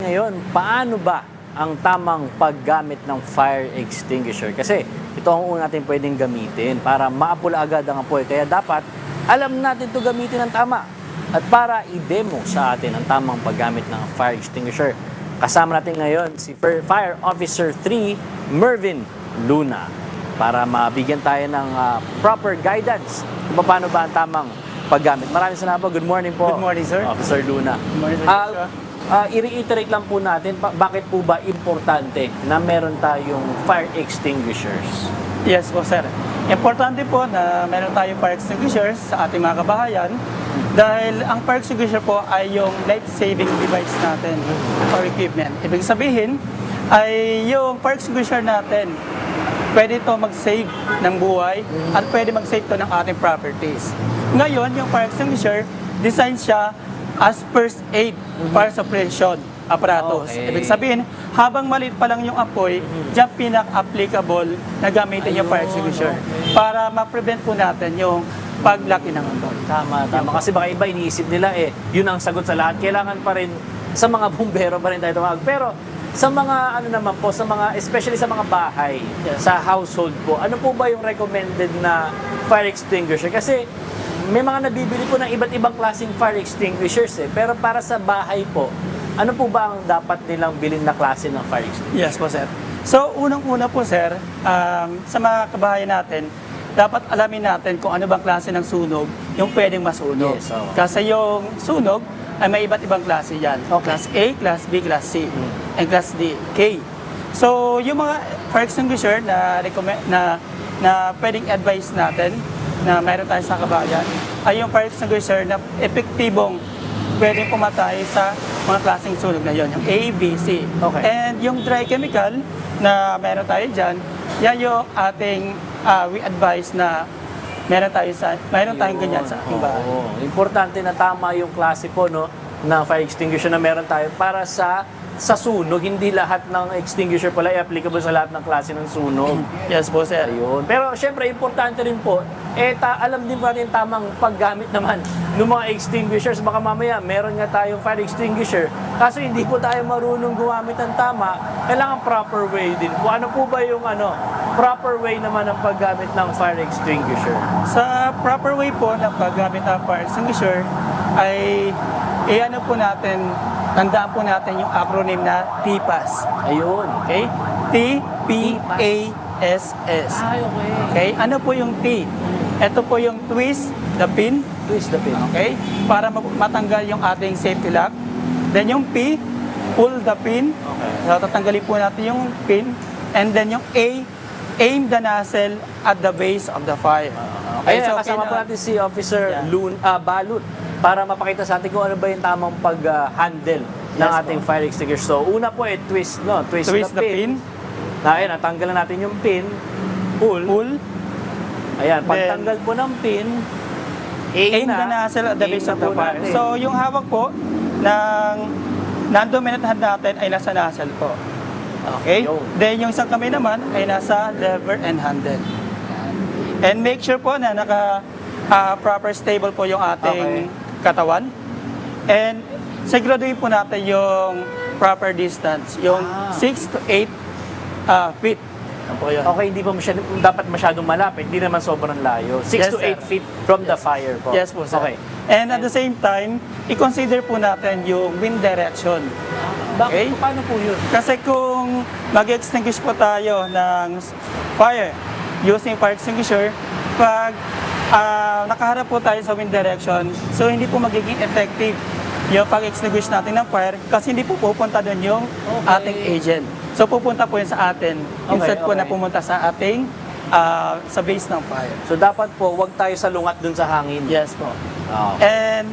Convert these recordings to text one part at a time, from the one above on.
ngayon, paano ba ang tamang paggamit ng fire extinguisher? Kasi ito ang una natin pwedeng gamitin para maapula agad ang apoy. Kaya dapat alam natin ito gamitin ng tama. At para i-demo sa atin ang tamang paggamit ng fire extinguisher, kasama natin ngayon si Fire Officer 3, Mervin Luna, para mabigyan tayo ng proper guidance kung paano ba ang tamang paggamit. Maraming salamat po. Good morning po. Good morning, sir. Officer Luna. Good morning, sir. I-reiterate lang po natin, bakit po ba importante na meron tayong fire extinguishers? Yes po, sir. Importante po na meron tayong fire extinguishers sa ating mga kabahayan dahil ang fire extinguisher po ay yung life-saving device natin or equipment. Ibig sabihin ay yung fire extinguisher natin, pwede ito mag-save ng buhay at pwede mag-save ito ng ating properties. Ngayon, yung fire extinguisher, design siya as first aid fire suppression apparatus. Okay. Ibig sabihin, habang maliit pa lang yung apoy, diyan pinak-applicable na gamitin yung fire extinguisher para ma-prevent po natin yung paglaki ng apoy. Tama. Kasi baka iba iniisip nila yun ang sagot sa lahat. Kailangan pa rin sa mga bumbero pa rin tayo tumawag. Pero sa mga naman po, especially sa mga bahay, sa household po, ano po ba yung recommended na fire extinguisher? Kasi may mga nabibili po ng iba't ibang klaseng fire extinguishers pero para sa bahay po, ano po ba ang dapat nilang bilhin na klase ng fire extinguisher? Yes po, sir. So, unang-una po, sir, sa mga kabahayan natin, dapat alamin natin kung ano bang klase ng sunog yung pwedeng masunog. Yes, Kasi yung sunog ay may iba't ibang klase yan. Class A, Class B, Class C, and Class D, K. So, yung mga fire extinguisher na pwedeng advise natin na mayroon tayo sa kabayan ay yung fire extinguisher na epektibong pwedeng pumatay sa mga klaseng sunog na yon, yung A, B, C. Okay. And yung dry chemical na meron tayo dyan, yan yung ating we advise na meron tayong ganyan sa ating bahay. Importante na tama yung klase po na fire extinguisher na meron tayo para sa sunog. Hindi lahat ng extinguisher pala ay applicable sa lahat ng klase ng sunog. Yes po, sir. Ayun. Pero syempre, importante rin po, alam din natin tamang paggamit naman ng mga extinguishers. Baka mamaya, meron nga tayong fire extinguisher, kaso hindi po tayo marunong gumamit ng tama. Kailangan proper way din po. Ano po ba yung proper way naman ng paggamit ng fire extinguisher? Sa proper way po ng paggamit ng fire extinguisher ay tandaan po natin yung acronym na TPAS. Ayun. Okay? T-P-A-S-S. Okay. Okay? Ano po yung T? Ito po yung twist the pin. Twist the pin. Okay? Para matanggal yung ating safety lock. Then yung P, pull the pin. Okay. So, tatanggalin po natin yung pin. And then yung A, aim the nozzle at the base of the fire. Okay, so kasama po natin si Officer Balut para mapakita sa atin kung ano ba yung tamang pag-handle ng ating fire extinguisher. So, una po twist the pin. Ayan, natanggalan natin yung pin. Pull. Ayan, pagtanggal po ng pin, aim the nozzle at the base of the fire. So, yung hawak po ng non-dominant hand natin ay nasa nozzle po. Okay? Then, yung isang kamay naman ay nasa lever and handle. And make sure po na proper stable po yung ating katawan. And siguraduhin po natin yung proper distance, yung 6 to 8 feet. Okay, hindi pa dapat masyadong malapit, hindi naman sobrang layo. 6 to 8 feet from the fire po. Yes po, sir. Okay. And at the same time, i-consider po natin yung wind direction. Okay? Paano po yun? Kasi kung mag-extinguish po tayo ng fire using fire extinguisher, pag nakaharap po tayo sa wind direction, so hindi po magiging effective yung pag-extinguish natin ng fire kasi hindi po pupunta doon yung ating agent. So pupunta po yun sa atin instead po na pumunta sa ating sa base ng fire. So dapat po, wag tayo salungat doon sa hangin. Yes po. Okay. And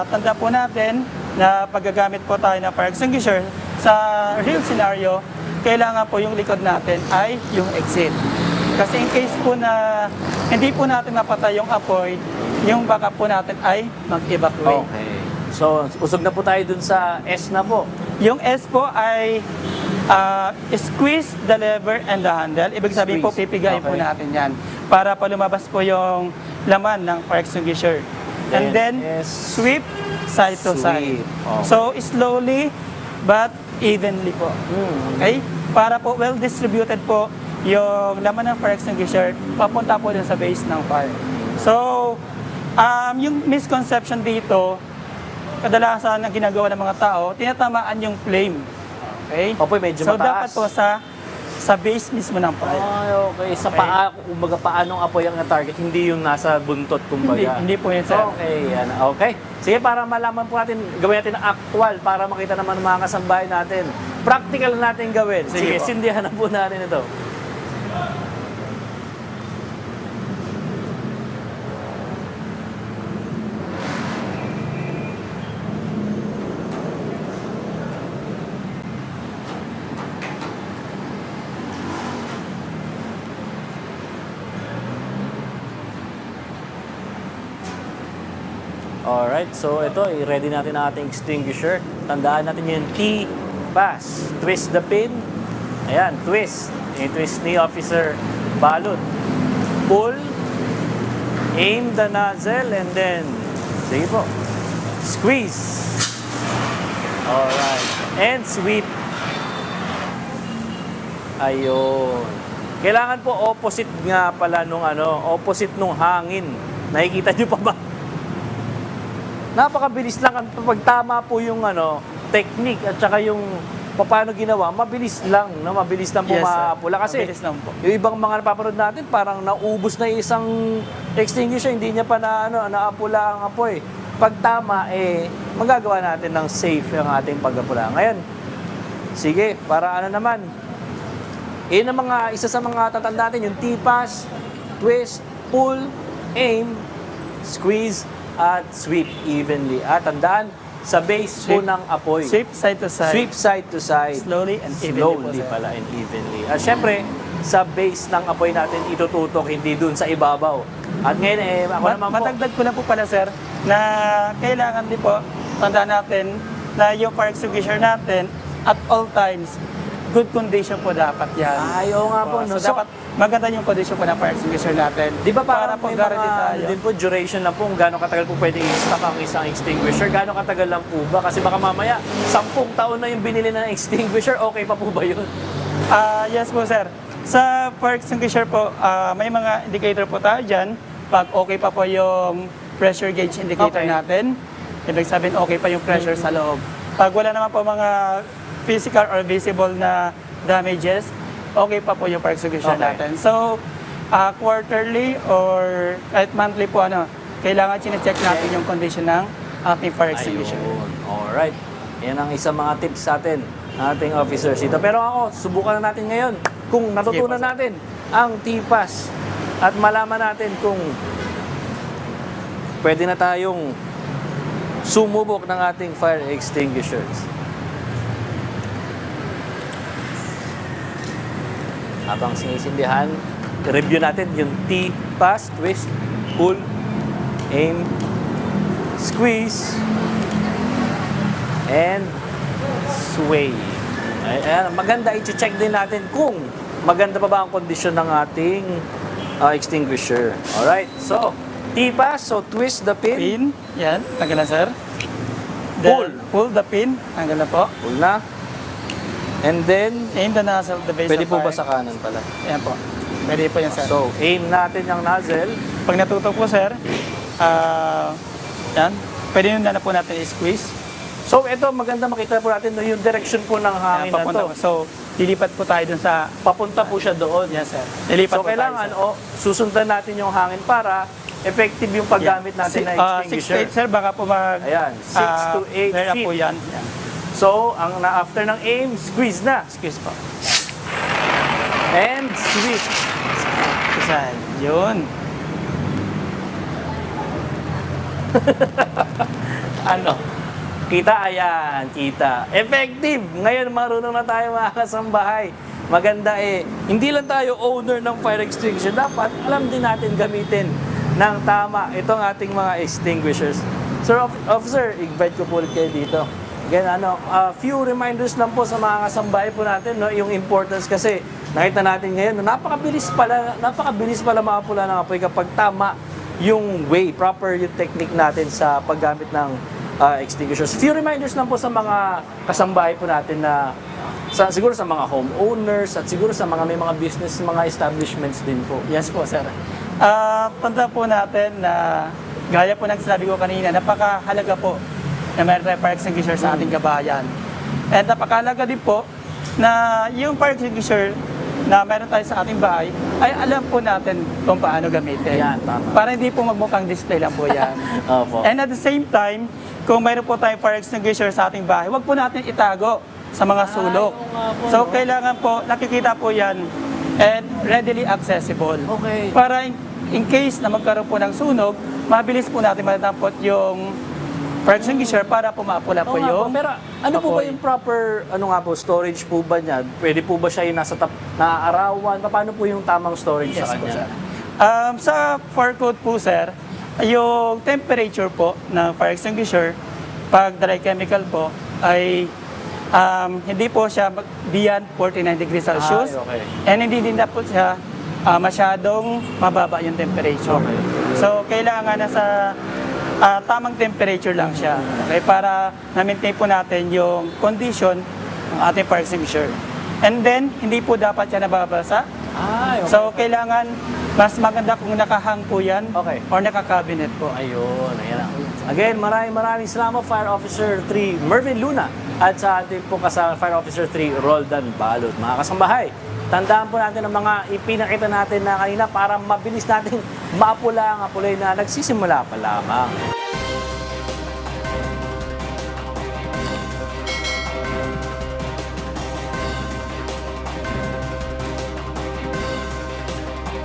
tanda po natin na paggagamit po tayo ng fire extinguisher sa real scenario, kailangan po yung likod natin ay yung exit. Kasi in case po na hindi po natin mapatay yung apoy, yung backup po natin ay mag-evacuate. Okay. So, usog na po tayo dun sa S na po. Yung S po ay squeeze the lever and the handle. Ibig sabihin po, pipigayin po natin yan para pa lumabas po yung laman ng fire extinguisher. And then, sweep side to side. Okay. So, slowly but evenly po. Okay? Para po well distributed po yung laman ng fire extinguisher papunta po din sa base ng fire. So, yung misconception dito, kadalasan ang ginagawa ng mga tao, tinatamaan yung flame. Okay? Opo, medyo so, mataas. dapat po sa base mismo ng fire. Ay, okay. Sa paa, kumbaga paanong apoy ang na-target, hindi yung nasa buntot, kumbaga. Hindi po yun, sir. Okay, yan. Okay. Sige, para malaman po natin, gawin natin ang actual para makita naman ng mga kasambahay natin. Practical natin gawin. Sige, Sige po. sindihan na po natin ito. Alright, so ito, i-ready natin ang ating extinguisher. Tandaan natin yung T-pass. Twist the pin. Ayan, twist. I-twist ni Officer Balot. Pull. Aim the nozzle and then, sige po, squeeze. Alright. And sweep. Ayun. Kailangan po opposite nga pala nung opposite nung hangin. Nakikita nyo pa ba? Napakabilis lang pag tama po yung technique at saka yung paano ginawa, mabilis lang, no? Mabilis lang po Yes, sir. maapula. Kasi Mabilis lang po. yung ibang mga napapanood natin, parang naubos na yung isang extinguisher, hindi niya pa naapula ang apoy. Pag tama, magagawa natin ng safe yung ating pag-apula. Ngayon, sige, para naman, isa sa mga tatanda natin, yung T-pass, twist, pull, aim, squeeze, at sweep evenly. At tandaan, sa base po Sweep. ng apoy. Sweep side to side. Sweep side to side. Slowly and evenly Slowly po, sir. pala and evenly. At syempre, sa base ng apoy natin itututok, hindi dun sa ibabaw. At ngayon, ako naman po. Matagdag ko lang po pala, sir, na kailangan din po, tandaan natin na yung fire extinguisher natin at all times, good condition po dapat yan. Ay, oo nga po. So, No? dapat maganda yung condition po ng fire extinguisher natin. Di ba para parang po may guarantee mga tayo. din po duration lang po kung gaano katagal po pwede i-stock ang isang extinguisher? Gaano katagal lang po ba? Kasi baka mamaya 10 taon na yung binili na ng extinguisher, okay pa po ba yun? Yes po, sir. Sa fire extinguisher po, may mga indicator po tayo dyan. Pag okay pa po yung pressure gauge indicator Okay. natin, ibig sabihin okay pa yung pressure sa loob. Pag wala naman po mga physical or visible na damages, okay pa po yung fire extinguisher Okay. natin. So, quarterly or kahit monthly po, kailangan chinecheck natin yung condition ng ating fire extinguisher. Ayun. Alright. Yan ang isang mga tips sa atin, ating officers dito. Pero ako, subukan na natin ngayon kung natutunan Sige po, sir. natin ang T-pass at malaman natin kung pwede na tayong sumubok ng ating fire extinguishers. Habang sinisindihan, review natin yung T-pass, twist, pull, aim, squeeze, and sway. Ayan, maganda, i-check din natin kung maganda pa ba ang kondisyon ng ating extinguisher. Alright, so, T-pass, so twist the pin, Pin, yan, tanggalan, sir. Pull. Pull the pin, tanggalan po. pull na, and then, Aim the nozzle, the base pwede of po fire. ba sa kanan pala? Ayan po. Pwede po yan, sir. So, aim natin yung nozzle. Pag natutok po, sir, yan, pwede nyo na po natin i-squeeze. So, ito, maganda makita po natin no, yung direction po ng hangin na papunta to. po. So, lilipat po tayo dun sa... Papunta po siya doon. Yes, sir. Lilipat So, po kailangan, tayo, susundan natin yung hangin para effective yung sir. paggamit natin ng 6 to extinguisher. 8, sir, baka po mag... Ayan, 6 to 8 clear up feet. po yan. Yan. So, after ng aim, squeeze na. Squeeze po. And sweep. Isa, yun. Ano? Kita, ayan, kita. Effective! Ngayon, marunong na tayo mga kasambahay. Maganda hindi lang tayo owner ng fire extinguisher. Dapat, alam din natin gamitin ng tama itong ating mga extinguishers. Sir Officer, invite ko po ulit kayo dito. Again, few reminders lang po sa mga kasambahay po natin, no, yung importance kasi nakita natin ngayon, napakabilis pala makapula ng apoy kapag tama yung way, proper yung technique natin sa paggamit ng extinguishers. Few reminders lang po sa mga kasambahay po natin na siguro sa mga homeowners at siguro sa mga may mga business, mga establishments din po. Yes po, sir. Tanda po natin na gaya po ng sinabi ko kanina, napakahalaga po na meron tayong fire extinguisher sa ating kabahayan. And napakahalaga din po na yung fire extinguisher na meron tayo sa ating bahay ay alam po natin kung paano gamitin. Yan, tama. Para hindi po magmukhang display lang po yan. Opo. And at the same time, kung mayroon po tayong fire extinguisher sa ating bahay, huwag po natin itago sa mga sulok. oo nga po, So no? kailangan po, nakikita po yan and readily accessible. Okay. Para in case na magkaroon po ng sunog, mabilis po natin matatampot yung fire extinguisher para pumapula po Oo nga po. yung Pero ano po ba apoy. yung proper, storage po ba niya? Pwede po ba siya yung nasa naaarawan? Paano po yung tamang storage Yes sa po, kanya? sir. Sa fire code po, sir, yung temperature po ng fire extinguisher, pag dry chemical po, ay hindi po siya beyond 49 degrees Celsius. Ay, okay. And hindi din na po siya masyadong mababa yung temperature. Okay. So, kailangan nasa tamang temperature lang siya. Okay, para na-maintain po natin yung condition ng ating fire extinguisher. And then, hindi po dapat siya nababasa. Ay, okay. So, kailangan mas maganda kung nakahang po yan Okay. or naka-cabinet po. Ayun, ayan na. Again, maraming salamat Fire Officer 3 Mervin Luna at sa ating po Fire Officer 3 Roldan Balot. Mga kasambahay, tandaan po natin ang mga ipinakita natin na kanina para mabilis natin maapula ang apulay na nagsisimula pa lamang.